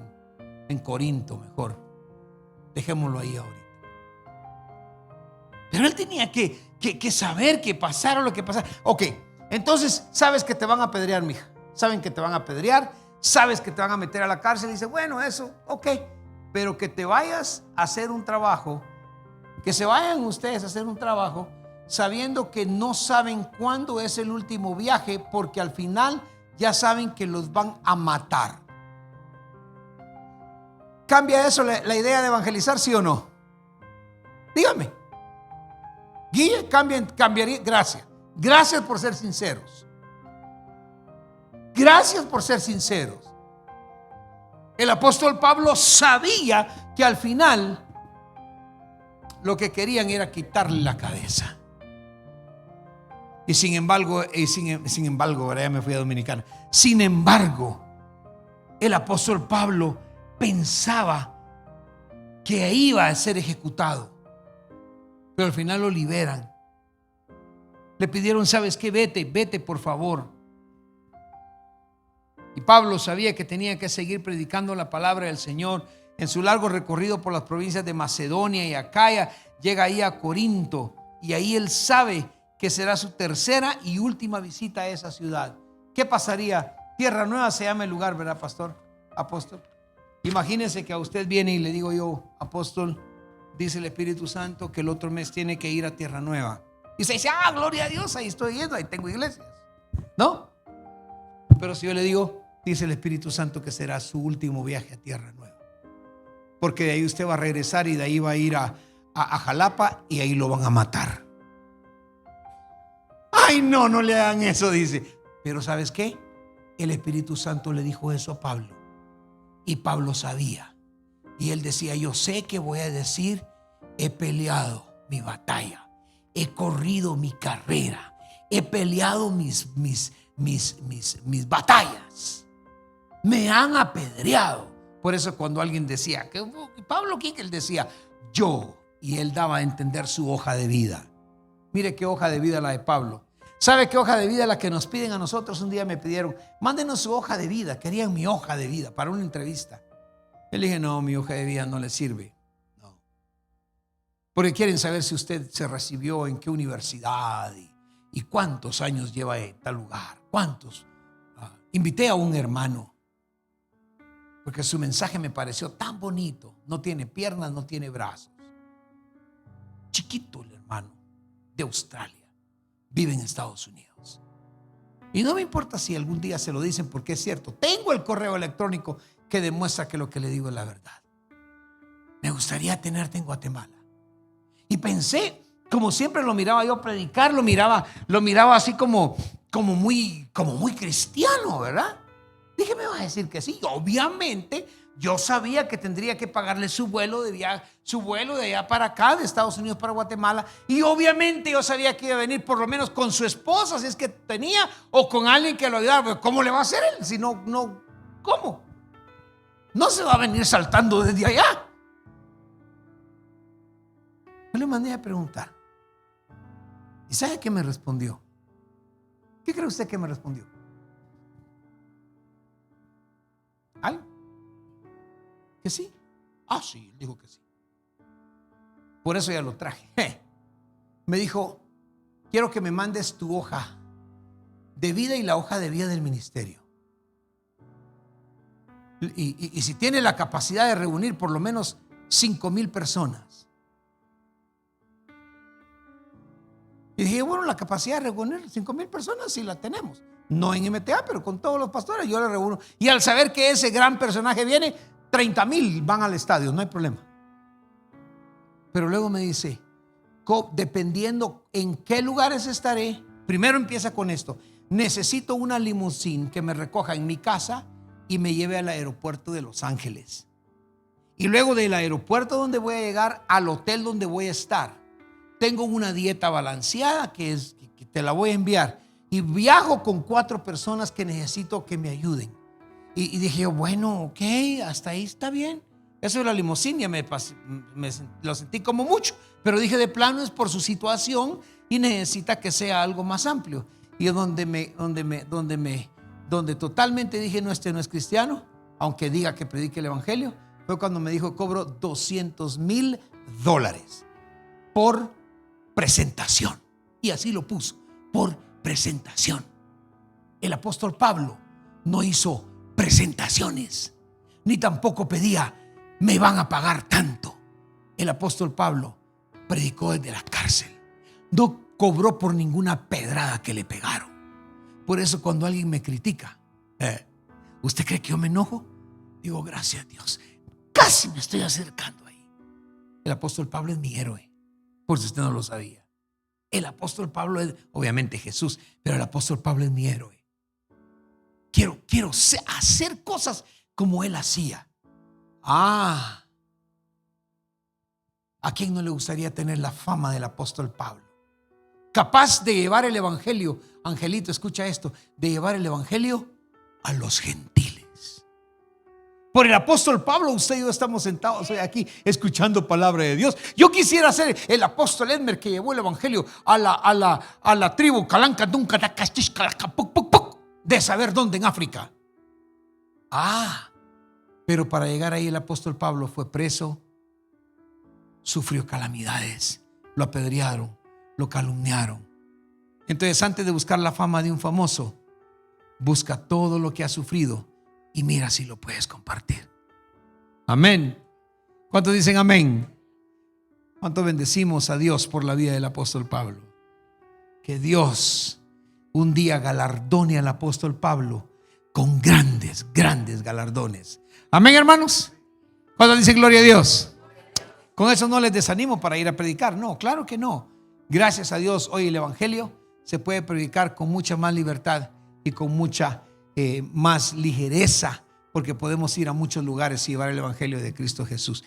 en Corinto mejor. Dejémoslo ahí ahorita. Pero él tenía que saber que pasara lo que pasara. Ok, entonces sabes que te van a apedrear, mija. Saben que te van a apedrear, sabes que te van a meter a la cárcel. Y dice, bueno, eso, ok. Pero que te vayas a hacer un trabajo, que se vayan ustedes a hacer un trabajo sabiendo que no saben cuándo es el último viaje, porque al final ya saben que los van a matar. ¿Cambia eso la idea de evangelizar, sí o no? Dígame. Guille, cambiaría. Gracias por ser sinceros. Gracias por ser sinceros. El apóstol Pablo sabía que al final lo que querían era quitarle la cabeza. Y sin embargo, ahora ya me fui a Dominicana. Sin embargo, el apóstol Pablo pensaba que iba a ser ejecutado, pero al final lo liberan. Le pidieron, ¿sabes qué? Vete por favor. Pablo sabía que tenía que seguir predicando la palabra del Señor. En su largo recorrido por las provincias de Macedonia y Acaya, llega ahí a Corinto, y ahí él sabe que será su tercera y última visita a esa ciudad. ¿Qué pasaría? Tierra Nueva se llama el lugar, ¿verdad, pastor? Apóstol. Imagínense que a usted viene y le digo yo: apóstol, dice el Espíritu Santo que el otro mes tiene que ir a Tierra Nueva. Y usted dice: ah, gloria a Dios, ahí estoy yendo, ahí tengo iglesias. ¿No? Pero si yo le digo: dice el Espíritu Santo que será su último viaje a Tierra Nueva, porque de ahí usted va a regresar y de ahí va a ir a Jalapa y ahí lo van a matar. Ay, no, no le hagan eso, dice. Pero ¿sabes qué? El Espíritu Santo le dijo eso a Pablo, y Pablo sabía, y él decía: yo sé que voy a decir: he peleado mi batalla, he corrido mi carrera, he peleado mis batallas, me han apedreado. Por eso cuando alguien decía que Pablo, ¿quién? Él decía: yo, y él daba a entender su hoja de vida. Mire qué hoja de vida la de Pablo. ¿Sabe qué hoja de vida la que nos piden a nosotros? Un día me pidieron: mándenos su hoja de vida. Querían mi hoja de vida para una entrevista. Yo le dije: no, mi hoja de vida no le sirve. No. Porque quieren saber si usted se recibió en qué universidad y cuántos años lleva en tal lugar. ¿Cuántos? Invité a un hermano porque su mensaje me pareció tan bonito. No tiene piernas, no tiene brazos. Chiquito el hermano, de Australia. Vive en Estados Unidos. Y no me importa si algún día se lo dicen, porque es cierto. Tengo el correo electrónico que demuestra que lo que le digo es la verdad. Me gustaría tenerte en Guatemala. Y pensé, como siempre lo miraba yo predicar, lo miraba así como muy cristiano, ¿verdad? Dije: me va a decir que sí. Obviamente yo sabía que tendría que pagarle su vuelo de allá para acá, de Estados Unidos para Guatemala. Y obviamente yo sabía que iba a venir por lo menos con su esposa, si es que tenía, o con alguien que lo ayudara. ¿Cómo le va a hacer él? Si no, ¿cómo? No se va a venir saltando desde allá. Yo le mandé a preguntar. ¿Y sabe qué me respondió? ¿Qué cree usted que me respondió? ¿Algo? ¿Que sí? Ah, sí, dijo que sí. Por eso ya lo traje. Me dijo: quiero que me mandes tu hoja de vida y la hoja de vida del ministerio. Y si tiene la capacidad de reunir por lo menos 5,000 personas. Y dije: bueno, la capacidad de reunir 5,000 personas sí la tenemos. No en MTA, pero con todos los pastores yo le reúno. Y al saber que ese gran personaje viene, 30,000 van al estadio, no hay problema. Pero luego me dice: dependiendo en qué lugares estaré, primero empieza con esto: necesito una limusín que me recoja en mi casa y me lleve al aeropuerto de Los Ángeles. Y luego del aeropuerto donde voy a llegar al hotel donde voy a estar. Tengo una dieta balanceada que te la voy a enviar. Y viajo con 4 personas que necesito que me ayuden. Y dije yo: bueno, ok, hasta ahí está bien. Eso de la limusina lo sentí como mucho. Pero dije: de plano es por su situación y necesita que sea algo más amplio. Y donde totalmente dije: no, este no es cristiano, aunque diga que predique el evangelio, fue cuando me dijo: cobro $200,000 por presentación. Y así lo puso: por presentación. El apóstol Pablo no hizo presentaciones, ni tampoco pedía: me van a pagar tanto. El apóstol Pablo predicó desde la cárcel. No cobró por ninguna pedrada que le pegaron. Por eso cuando alguien me critica, ¿usted cree que yo me enojo? Digo: gracias a Dios, casi me estoy acercando ahí. El apóstol Pablo es mi héroe, por si usted no lo sabía. El apóstol Pablo es, obviamente, Jesús, pero el apóstol Pablo es mi héroe. Quiero hacer cosas como él hacía. ¿A quién no le gustaría tener la fama del apóstol Pablo? Capaz de llevar el evangelio, Angelito, escucha esto, de llevar el evangelio a los gentiles. Por el apóstol Pablo, usted y yo estamos sentados hoy aquí escuchando palabra de Dios. Yo quisiera ser el apóstol Edmer que llevó el evangelio a la tribu de saber dónde en África. Pero para llegar ahí el apóstol Pablo fue preso, sufrió calamidades, lo apedrearon, lo calumniaron. Entonces, antes de buscar la fama de un famoso, busca todo lo que ha sufrido y mira si lo puedes compartir. Amén. ¿Cuántos dicen amén? ¿Cuántos bendecimos a Dios por la vida del apóstol Pablo? Que Dios un día galardone al apóstol Pablo con grandes, grandes galardones. Amén, hermanos. ¿Cuántos dicen gloria a Dios? Con eso no les desanimo para ir a predicar. No, claro que no. Gracias a Dios, hoy el evangelio se puede predicar con mucha más libertad y con mucha más ligereza, porque podemos ir a muchos lugares y llevar el evangelio de Cristo Jesús.